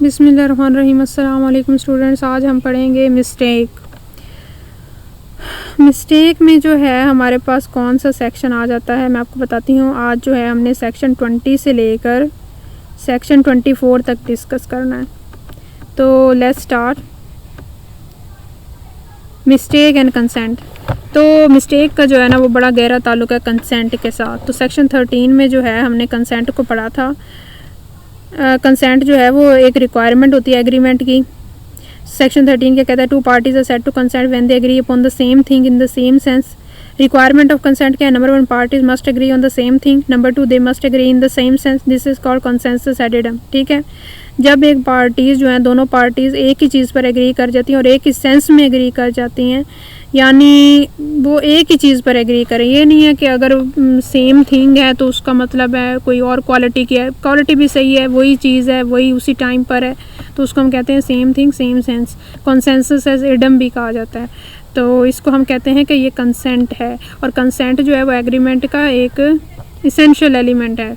बिस्मिल्लाहिर्रहमानिर्रहीम। अस्सलाम वालेकुम स्टूडेंट्स। आज हम पढ़ेंगे मिस्टेक में जो है हमारे पास कौन सा सेक्शन आ जाता है मैं आपको बताती हूँ। आज जो है हमने सेक्शन 20 से लेकर सेक्शन 24 तक डिस्कस करना है। तो let's start. Mistake and consent. तो मिस्टेक का जो है ना वो बड़ा गहरा ताल्लुक है कंसेंट के साथ। तो सेक्शन 13 में जो है हमने कंसेंट को पढ़ा था। कंसेंट जो है वो एक रिक्वायरमेंट होती है एग्रीमेंट की। सेक्शन 13 क्या कहता है, 2 parties are said to consent when they agree upon the same thing in the same sense. Requirement of consent क्या है, number 1 parties must agree on the same thing, number 2 they must agree in the same sense, this is called consensus ad idem. ठीक है, जब एक parties जो है दोनों parties एक ही चीज़ पर एग्री कर जाती हैं और एक ही सेंस में एग्री कर जाती हैं, यानी वो एक ही चीज़ पर एग्री करें। ये नहीं है कि अगर सेम थिंग है तो उसका मतलब है कोई और क्वालिटी की है, क्वालिटी भी सही है, वही चीज़ है, वही उसी टाइम पर है, तो उसको हम कहते हैं same thing same sense. Consensus ad idem भी कहा जाता है। तो इसको हम कहते हैं कि ये कंसेंट है। और कंसेंट जो है वो एग्रीमेंट का एक इसेंशियल एलिमेंट है,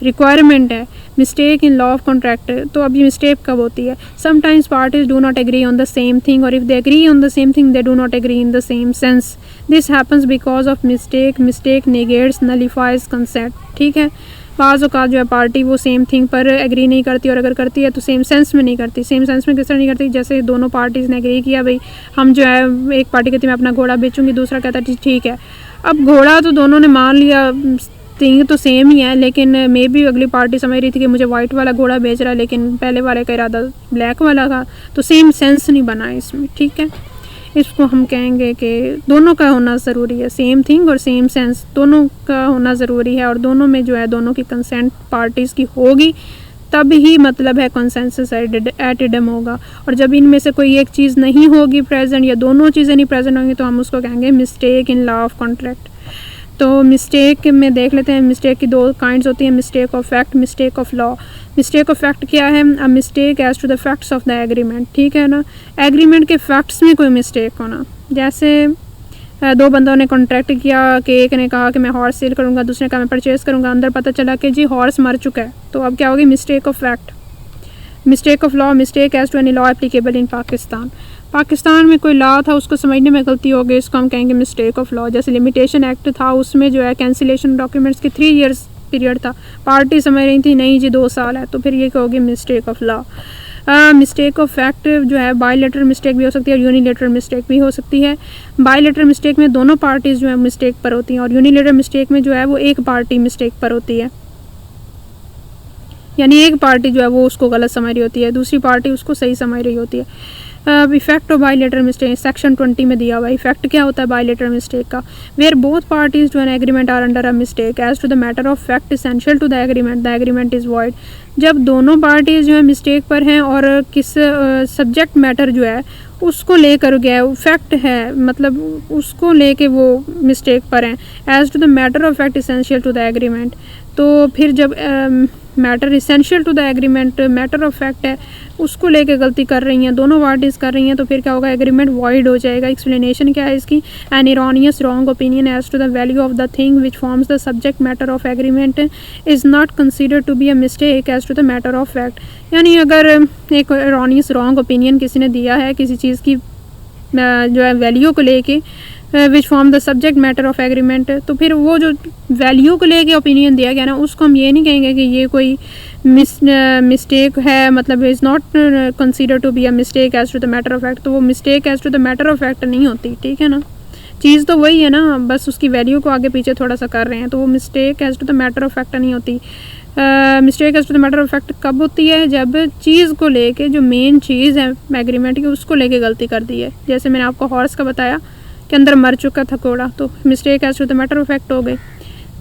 रिक्वायरमेंट है। Mistake in law of contract. तो अब ये मिस्टेक कब होती है, sometimes parties do not agree on the same thing, और if they agree on the same thing they do not agree in the same sense. This happens because of mistake negates nullifies consent. ठीक है, बाज़ औक़ात जो है party वो same thing पर agree नहीं करती, और अगर करती है तो सेम सेंस में नहीं करती। सेम सेंस में किस तरह नहीं करती, जैसे दोनों पार्टीज़ ने एग्री किया भाई हम जो है, एक पार्टी कहती है मैं अपना घोड़ा बेचूंगी, दूसरा कहता है ठीक है। अब घोड़ा तो दोनों ने मान लिया, थिंग तो सेम ही है, लेकिन मे बी अगली पार्टी समझ रही थी कि मुझे वाइट वाला घोड़ा बेच रहा है, लेकिन पहले वाले का इरादा ब्लैक वाला था, तो सेम सेंस नहीं बना इसमें। ठीक है, इसको हम कहेंगे कि दोनों का होना ज़रूरी है, सेम थिंग और सेम सेंस दोनों का होना ज़रूरी है, और दोनों में जो है दोनों की कंसेंट पार्टीज़ की होगी तब ही मतलब है कंसेंसस एडिडम होगा। और जब इनमें से कोई एक चीज़ नहीं होगी प्रेजेंट, या दोनों चीज़ें नहीं प्रेजेंट होंगी, तो हम उसको कहेंगे mistake in law of contract. तो मिस्टेक में देख लेते हैं, मिस्टेक की 2 काइंड्स होती हैं, mistake of fact, mistake of law. Mistake of fact क्या है, a mistake as to the facts of the agreement. ठीक है ना, एग्रीमेंट के फैक्ट्स में कोई मिस्टेक होना। जैसे 2 बंदों ने कॉन्ट्रैक्ट किया कि एक ने कहा कि मैं हॉर्स सेल करूंगा, दूसरे ने कहा मैं परचेज़ करूंगा, अंदर पता चला कि जी हॉर्स मर चुका है, तो अब क्या होगी, mistake of fact. Mistake of law, mistake as to any law applicable in Pakistan में कोई लॉ था उसको समझने में गलती हो गई, इसको हम कहेंगे मिस्टेक ऑफ लॉ। जैसे लिमिटेशन एक्ट था, उसमें जो है कैंसिलेशन डॉक्यूमेंट्स की 3 ईयर्स पीरियड था, पार्टी समझ रही थी नहीं जी 2 साल है, तो फिर ये होगी mistake of law. Mistake of fact जो है बायलैटरल मिस्टेक भी हो सकती है और यूनिलैटरल मिस्टेक भी हो सकती है। बायलैटरल मिस्टेक में दोनों पार्टीज़ जो है मिस्टेक पर होती हैं, और यूनिलैटरल मिस्टेक में जो है वो एक पार्टी मिस्टेक पर होती है, यानी एक पार्टी जो है वो उसको गलत समझ रही होती है, दूसरी पार्टी उसको सही समझ रही होती है। Effect of bilateral mistake section 20 में दिया हुआ है। इफेक्ट क्या होता है बायलैटरल मिस्टेक का, वेयर बोथ पार्टीज जो है agreement are under a mistake as to the matter of fact essential to the agreement is void. जब दोनों पार्टीज जो है मिस्टेक पर हैं और किस सब्जेक्ट मैटर जो है उसको लेकर गया फैक्ट है, मतलब उसको लेके वो मिस्टेक पर हैं, as to the matter of fact essential to the agreement. तो फिर जब matter essential to the agreement matter of fact है, उसको लेके गलती कर रही हैं, दोनों पार्टीज़ कर रही हैं, तो फिर क्या होगा, एग्रीमेंट वॉइड हो जाएगा। एक्सप्लेनेशन क्या है इसकी, an erroneous wrong opinion as to the value of the thing which forms the subject matter of agreement is not considered to be a mistake as to the matter of fact. यानी अगर एक erroneous wrong opinion किसी ने दिया है किसी चीज़ की जो है वैल्यू को लेके, which form the subject matter of agreement, तो फिर वो जो वैल्यू को लेके ओपिनियन दिया गया ना, उसको हम ये नहीं कहेंगे कि ये कोई मिस्टेक है, मतलब is not consider to be a mistake as to the matter of fact. तो वो mistake as to the matter of fact नहीं होती। ठीक है ना, चीज़ तो वही है ना, बस उसकी वैल्यू को आगे पीछे थोड़ा सा कर रहे हैं, तो वो mistake as to the matter of fact नहीं होती। Mistake as to the matter of fact कब होती है, जब चीज़ को लेके जो मेन चीज़ है एग्रीमेंट की उसको लेके गलती कर दी है। जैसे मैंने आपको हॉर्स का बताया के अंदर मर चुका था घोड़ा, तो mistake as to the matter of fact हो गई।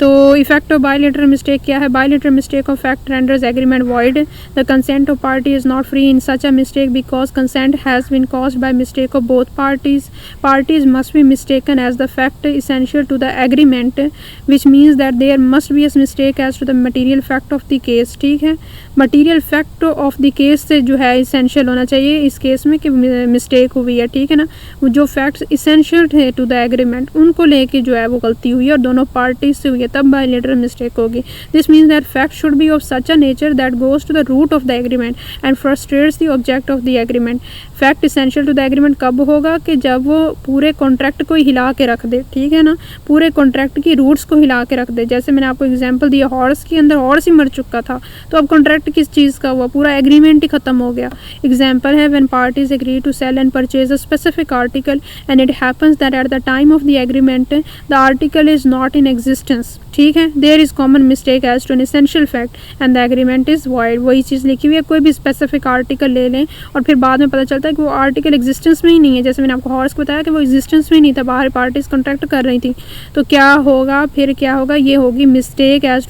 तो इफेक्ट ऑफ बायलैटरल मिस्टेक क्या है, bilateral mistake of fact renders agreement void, the consent of party is not free in such a mistake because consent has been caused by mistake of both parties must be mistaken as the fact essential to the agreement which means that there must be a mistake as to the material fact of the case. ठीक है, material fact of the case से जो है essential होना चाहिए इस case में कि मिस्टेक हुई है, ठीक है ना। वो जो फैक्ट्स इसेंशियल थे टू द एग्रीमेंट उनको लेके जो है वो गलती हुई है और दोनों पार्टीज से हुई है, तब बायलैटरल मिस्टेक होगी। This means that fact should be of such a nature that goes to the root of the agreement and frustrates the object of the agreement. Fact essential to the agreement कब होगा कि जब वो पूरे contract को हिला के रख दे, ठीक है ना, पूरे कॉन्ट्रैक्ट की रूट्स को हिला के रख दे। जैसे मैंने आपको एग्जांपल दिया, हॉर्स के अंदर हॉर्स ही मर चुका था, तो अब कॉन्ट्रैक्ट किस चीज़ का हुआ, पूरा एग्रीमेंट ही खत्म हो गया। एग्जाम्पल है when parties agree to sell and purchase a specific article and it happens that at the time of the agreement the article is not in existence, ठीक है, there is common mistake as to an essential fact and the agreement is void. वही चीज़ लिखी हुई है, कोई भी specific article ले लें और फिर बाद में पता चलता है कि वो आर्टिकल एग्जिस्टेंस में ही नहीं है। जैसे मैंने आपको हॉर्स को बताया कि वो एग्जिस्टेंस में ही नहीं था, बाहर पार्टीज कॉन्ट्रैक्ट कर रही थी, तो क्या होगा, फिर क्या होगा, ये होगी mistake as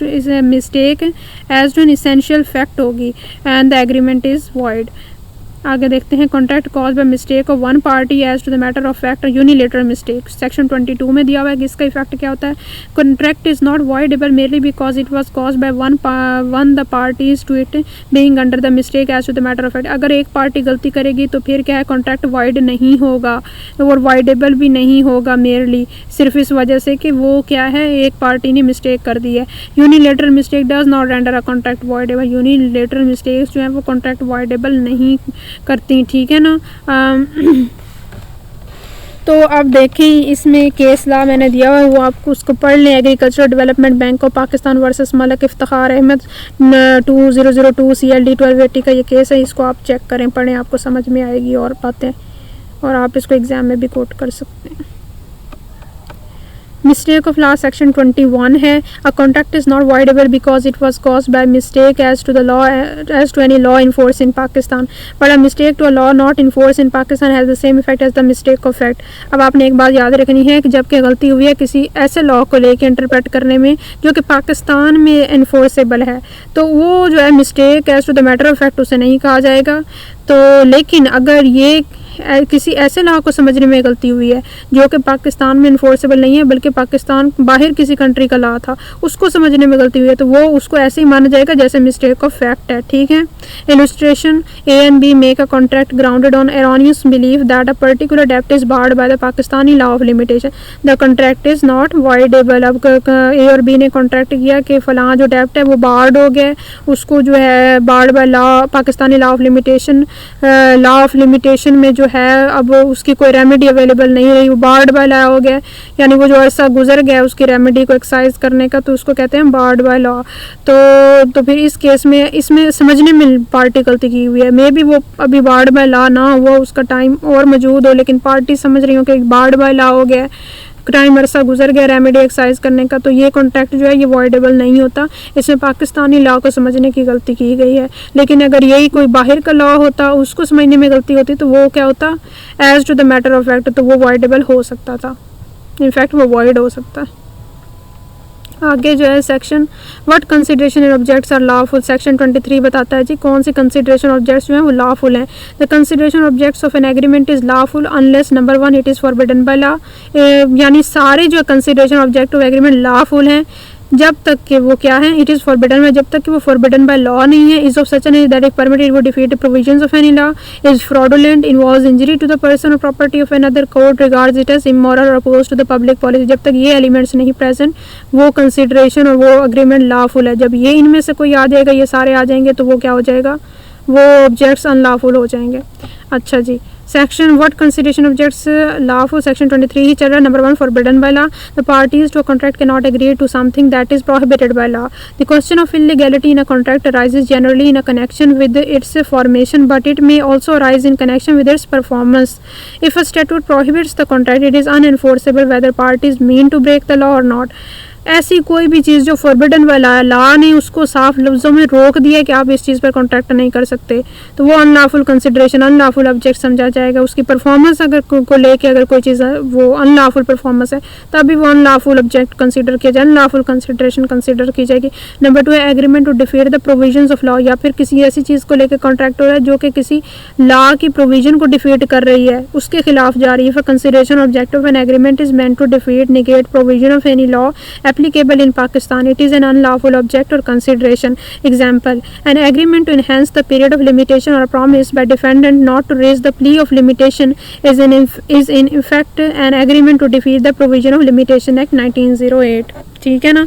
to an essential fact होगी and the agreement is void. आगे देखते हैं, contract caused by mistake of one party as to the matter of fact unilateral mistake. Section 22 में दिया हुआ है कि इसका इफेक्ट क्या होता है। Contract is not voidable merely because it was cause by one the parties to it being under the mistake as to the matter of fact. अगर एक पार्टी गलती करेगी तो फिर क्या है, कॉन्ट्रैक्ट वॉइड नहीं होगा और वॉइडेबल भी नहीं होगा मेरली, सिर्फ इस वजह से कि वो क्या है, एक पार्टी ने मिस्टेक कर दी है। Unilateral mistake does not render a contract voidable. Unilateral mistakes जो है वो कॉन्ट्रैक्ट वॉइडेबल नहीं करती, ठीक है ना। तो अब देखें इसमें केस ला मैंने दिया हुआ है, वो आपको उसको पढ़ लें। Agricultural development bank of Pakistan versus Malik Iftikhar Ahmad 2002 CLD 1280 का ये केस है, इसको आप चेक करें, पढ़ें, आपको समझ में आएगी और बातें, और आप इसको एग्जाम में भी कोट कर सकते हैं। मिस्टेक ऑफ लॉ सेक्शन 21 है, a contract is not voidable because it was caused by mistake as to the law as to any law in force in Pakistan, but a mistake to a law not in force in Pakistan has the same effect as the mistake of fact. अब आपने एक बात याद रखनी है कि जबकि गलती हुई है किसी ऐसे लॉ को लेकर इंटरप्रेट करने में जो कि पाकिस्तान में इन्फोर्सेबल है, तो वो जो है mistake as to the matter of fact उसे नहीं कहा जाएगा। तो लेकिन अगर ये किसी ऐसे लॉ को समझने में गलती हुई है जो कि पाकिस्तान में इन्फोर्सेबल नहीं है बल्कि पाकिस्तान बाहर किसी कंट्री का लॉ था, उसको समझने में गलती हुई है, तो वो उसको ऐसे ही माना जाएगा जैसे मिस्टेक ऑफ फैक्ट है, ठीक है। Illustration, A and B make a contract grounded on erroneous belief that a particular डेब्ट is barred by the Pakistani law of limitation, the contract is not voidable. अब ए और बी ने contract किया कि फलां जो डेब्ट है वो बार्ड हो गया, उसको जो है barred by law, Pakistani law of limitation में जो है अब उसकी कोई रेमेडी अवेलेबल नहीं रही, वो बार्ड बाय लॉ हो गया, यानी वो जो अरसा गुजर गया उसकी रेमेडी को एक्सरसाइज करने का, तो उसको कहते हैं बार्ड बाय लॉ। तो फिर इस केस में इसमें समझने में पार्टी गलती की हुई है, मे बी वो अभी बार्ड बाय लॉ ना हो, उसका टाइम और मौजूद हो, लेकिन पार्टी समझ रही हो कि बार्ड बाय लॉ हो गया, टाइम अरसा गुजर गया रेमेडी एक्सरसाइज करने का, तो ये कॉन्ट्रैक्ट जो है ये वॉइडेबल नहीं होता। इसमें पाकिस्तानी लॉ को समझने की गलती की गई है, लेकिन अगर यही कोई बाहर का लॉ होता उसको समझने में गलती होती तो वो क्या होता, as to the matter of fact, तो वो वॉइडेबल हो सकता था, इनफैक्ट वो वॉइड हो सकता है। आगे जो है section what consideration and objects are lawful, section 23 बताता है जी कौन से कंसिडरेशन ऑब्जेक्ट्स जो हैं वो लॉफुल हैं। The consideration objects of an agreement is lawful unless number 1 it is forbidden by law, यानी सारे जो consideration object of agreement lawful हैं जब तक कि वो क्या है, इट इज़ फॉरबिडन में, जब तक कि वो फॉरबिडन बाय लॉ नहीं है, is of such an age that if permitted वो defeat the provisions of any law, is fraudulent, involves injury to the person और property of another, court regards it as immoral और oppose to the public policy, जब तक ये elements नहीं present वो consideration और वो अग्रीमेंट लॉफुल है। जब ये इनमें से कोई आ जाएगा, ये सारे आ जाएंगे, तो वो क्या हो जाएगा, वो ऑब्जेक्ट्स अनलॉफुल हो जाएंगे। अच्छा जी, section what consideration objects lawful, section 23 ही चल रहा है। Number 1 forbidden by law, the parties to a contract can not agree to something that is prohibited by law, the question of illegality in a contract arises generally in a connection with its formation but it may also arise in connection with its performance. If a statute prohibits the contract it is अनएनफोर्सेबल weather parties mean to break the law और not. ऐसी कोई भी चीज़ जो forbidden वाला law ने उसको साफ लफ्ज़ों में रोक दिया कि आप इस चीज़ पर कॉन्ट्रैक्ट नहीं कर सकते, तो वो अनलॉफुल कंसिडरेशन, अनलॉफुल ऑब्जेक्ट समझा जाएगा। उसकी परफॉर्मेंस अगर को लेके अगर कोई चीज़ वो अनलॉफुल परफॉर्मेंस है तभी वो अनलॉफुल ऑब्जेक्ट कंसिडर किया जाए, अनलॉफुल कंसिडरेशन कंसिडर की जाएगी। नंबर 2 है agreement to defeat the provisions of law, या फिर किसी ऐसी चीज़ को लेकर कॉन्ट्रैक्ट हो रहा है जो कि किसी लॉ की प्रोविजन को डिफीट कर रही है, उसके खिलाफ जा रही है। For consideration object of an agreement is meant to defeat negate provision of any law applicable in Pakistan. It is an unlawful object or consideration. Example: an agreement to enhance the period of limitation or a promise by defendant not to raise the plea of limitation is in effect an agreement to defeat the provision of Limitation Act 1908. ठीक है ना।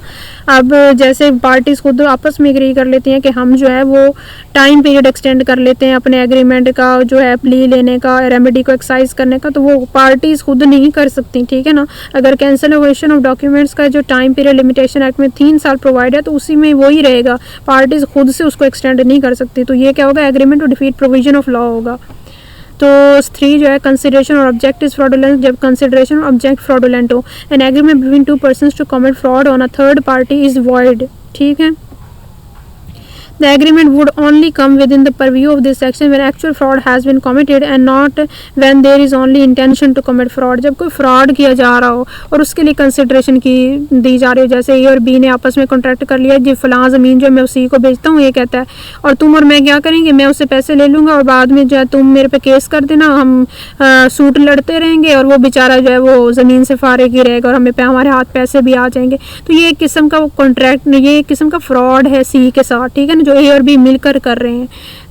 अब जैसे parties खुद आपस में agree कर लेती हैं कि हम जो है वो टाइम पीरियड एक्सटेंड कर लेते हैं अपने एग्रीमेंट का, जो है प्ली लेने का, रेमेडी को एक्सरसाइज करने का, तो वो पार्टीज खुद नहीं कर सकती, ठीक है ना। अगर कैंसलेशन ऑफ डॉक्यूमेंट्स का जो टाइम पीरियड लिमिटेशन एक्ट में 3 साल प्रोवाइड है तो उसी में वही रहेगा, पार्टीज खुद से उसको एक्सटेंड नहीं कर सकती। तो ये क्या होगा, agreement to defeat provision of law होगा। तो 3 जो है कंसिडरेशन और ऑब्जेक्ट इज फ्रॉडुलेंट, जब कंसिडरेशन और ऑब्जेक्ट फ्रॉडुलेंट हो। An agreement between 2 persons to commit fraud on a third party is void, ठीक है। The agreement would only come within the purview of this section when actual fraud has been committed and not when there is only intention to commit fraud. जब कोई fraud किया जा रहा हो और उसके लिए कंसिडरेशन की दी जा रही हो, जैसे ए और बी ने आपस में कॉन्ट्रैक्ट कर लिया जी फलां ज़मीन जो मैं उसी को बेचता हूँ, ये कहता है, और तुम और मैं क्या करेंगे, मैं उससे पैसे ले लूँगा और बाद में जो है तुम मेरे पे केस कर देना, हम सूट लड़ते रहेंगे और वो बेचारा जो है वो ज़मीन से फारिग ही रहेगा और हमें हमारे हाथ पैसे भी आ जाएंगे। तो ये एक किस्म का वो कॉन्ट्रैक्ट, ये एक किस्म का फ्रॉड है सी के साथ, ठीक है ना, जो ए और बी मिलकर कर रहे हैं।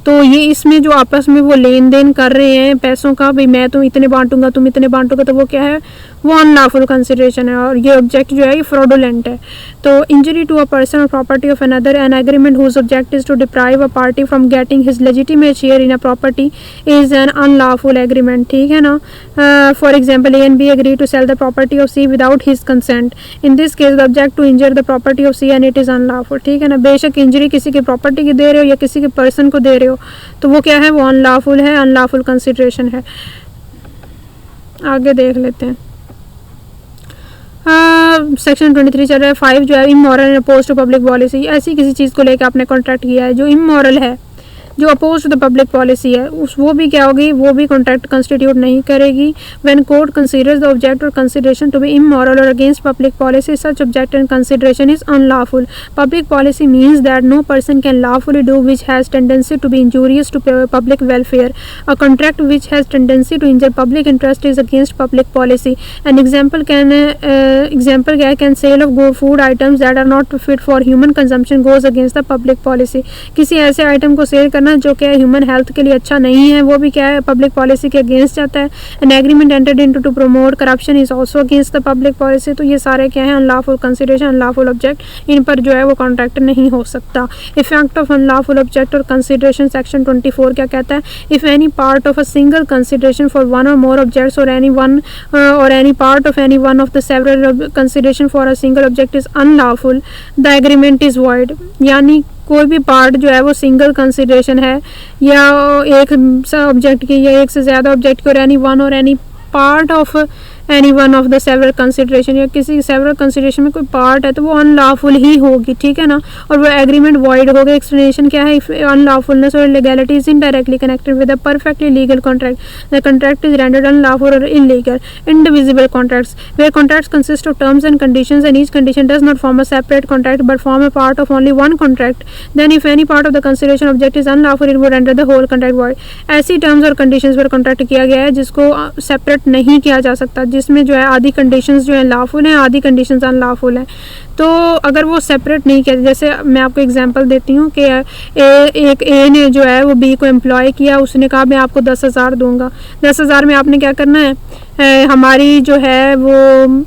तो ये इसमें जो आपस में वो लेन देन कर रहे हैं पैसों का, भाई मैं तुम इतने बांटूंगा तुम इतने बांटोगे, तो वो क्या है, वो अनलॉफुल कंसिडरेशन है और ये ऑब्जेक्ट जो है ये फ्रॉडुलेंट है। तो इंजरी टू अ पर्सन और property of another, an agreement whose object is to deprive a party from getting his legitimate share in a property is an unlawful agreement, ठीक है ना। For example, A and B agree to sell the property of C without his consent. In this case the object to injure the property of C and it is unlawful, ठीक है ना। बेशक injury किसी की property की दे रहे हो या किसी के पर्सन को दे रहे हो, तो वो क्या है, वो अनलॉफुल है, अनलॉफुल कंसिडरेशन है। आगे देख लेते हैं। सेक्शन 23 चल रहा है। 5 जो है immoral and oppose to public policy. ऐसी किसी चीज़ को लेकर आपने कॉन्ट्रैक्ट किया है जो इमोरल है, जो oppose to the public policy है, उस वो भी क्या होगी, वो भी कॉन्ट्रैक्ट कंस्टिट्यूट नहीं करेगी। When court considers the object और कंसिडरेशन टू बी इमोरल और against public policy, such object and consideration is unlawful. Public policy means that no person can lawfully do which has tendency to be injurious to public welfare. A contract which has tendency to injure public interest is against public policy. An example can sell of food items that are not fit for human consumption goes against the public policy. किसी ऐसे item को cell करना जो कि human health के लिए अच्छा नहीं है, वो भी क्या है, पब्लिक पॉलिसी के अगेंस्ट जाता है। An agreement entered into two promote corruption is also against the public policy. तो ये सारे क्या है, अनलॉफुल कंसिडरेशन, अनलॉफुल ऑब्जेक्ट, इन पर जो है वो कॉन्ट्रैक्ट नहीं हो सकता। इफेक्ट ऑफ अनलॉफुल ऑब्जेक्ट और कंसिडरेशन, सेक्शन 24 क्या कहता है, if any part of a single consideration for one और मोर ऑब्जेक्ट्स और एनी वन और any part of any one of the several consideration for a single object is unlawful, the agreement is void. यानी कोई भी part जो है वो single consideration है या एक ऑब्जेक्ट की या एक से ज़्यादा ऑब्जेक्ट की, और एनी वन और any part of any one of the several consideration, या किसी सेवरल कंसिडरेशन में कोई पार्ट है तो वो अनलॉफुल ही होगी, ठीक है ना, और वो एग्रीमेंट वॉइड होगा। एक्सप्लेनेशन क्या है, अनलॉफुलनेस और illegality is indirectly connected with a perfectly legal contract. The contract is rendered unlawful और illegal. Indivisible contracts, where contracts consist of terms and conditions and each condition does not form a separate contract but form a part of only one contract, then if any part of the consideration object is unlawful it would render the whole contract void. ऐसी terms और conditions पर contract किया गया है जिसको separate नहीं किया जा सकता, जिसमें जो है आधी कंडीशंस जो है लॉफुल हैं, आधी कंडीशंस अनलॉफुल हैं। तो अगर वो सेपरेट नहीं किया, जैसे मैं आपको एग्जांपल देती हूँ कि एक ए ने जो है वो बी को एम्प्लॉय किया, उसने कहा मैं आपको 10,000 दूंगा। 10,000 में आपने क्या करना है, हमारी जो है वो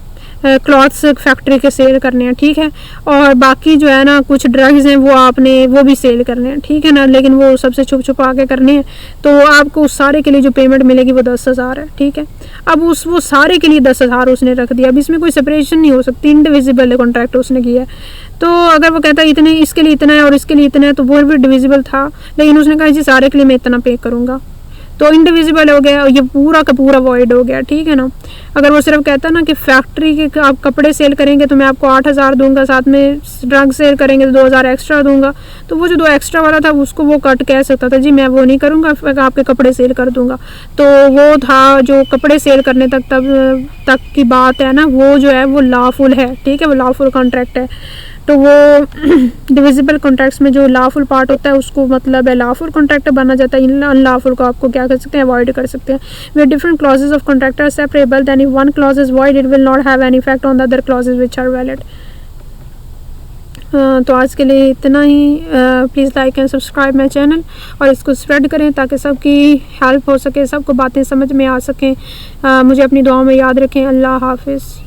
क्लॉथ्स फैक्ट्री के सेल करने हैं, ठीक है, और बाकी जो है ना कुछ ड्रग्स हैं वो आपने वो भी सेल करने हैं, ठीक है ना, लेकिन वो सबसे छुप छुपा के करने हैं। तो आपको उस सारे के लिए जो पेमेंट मिलेगी वो 10,000 है, ठीक है। अब वो सारे के लिए 10,000 उसने रख दिया। अब इसमें कोई सेपरेशन नहीं हो सकती, इंडिविजिबल कॉन्ट्रैक्ट उसने किया है। तो अगर वो कहता है इतने इसके लिए इतना है और इसके लिए इतना है, तो वो भी डिविजिबल था, लेकिन उसने कहा जी सारे के लिए मैं इतना पे करूँगा, तो इंडिविजिबल हो गया और ये पूरा का पूरा वॉइड हो गया, ठीक है ना। अगर वो सिर्फ कहता ना कि फैक्ट्री के आप कपड़े सेल करेंगे तो मैं आपको 8,000 दूंगा, साथ में ड्रग सेल करेंगे तो 2,000 एक्स्ट्रा दूंगा, तो वो जो 2 एक्स्ट्रा वाला था उसको वो कट कह सकता था, जी मैं वो नहीं करूँगा, आपके कपड़े सेल कर दूंगा। तो वो था जो कपड़े सेल करने तक की बात है ना, वो जो है वो लॉफुल है, ठीक है, वो लॉफुल कॉन्ट्रैक्ट है। तो वो डिविजिबल कॉन्ट्रैक्ट्स में जो लॉफुल पार्ट होता है उसको मतलब है लॉफुल कॉन्ट्रैक्ट बना जाता है, अनलॉफुल को आपको क्या कर सकते हैं, अवॉइड कर सकते हैं। वे different clauses of contract are separable, then if one clause is void it will not have any effect on the other clauses which are valid. तो आज के लिए इतना ही। Please like and subscribe my channel और इसको spread करें ताकि सबकी हेल्प हो सके, सबको बातें समझ में आ सकें। मुझे अपनी दुआओं में याद रखें। अल्लाह हाफिज़।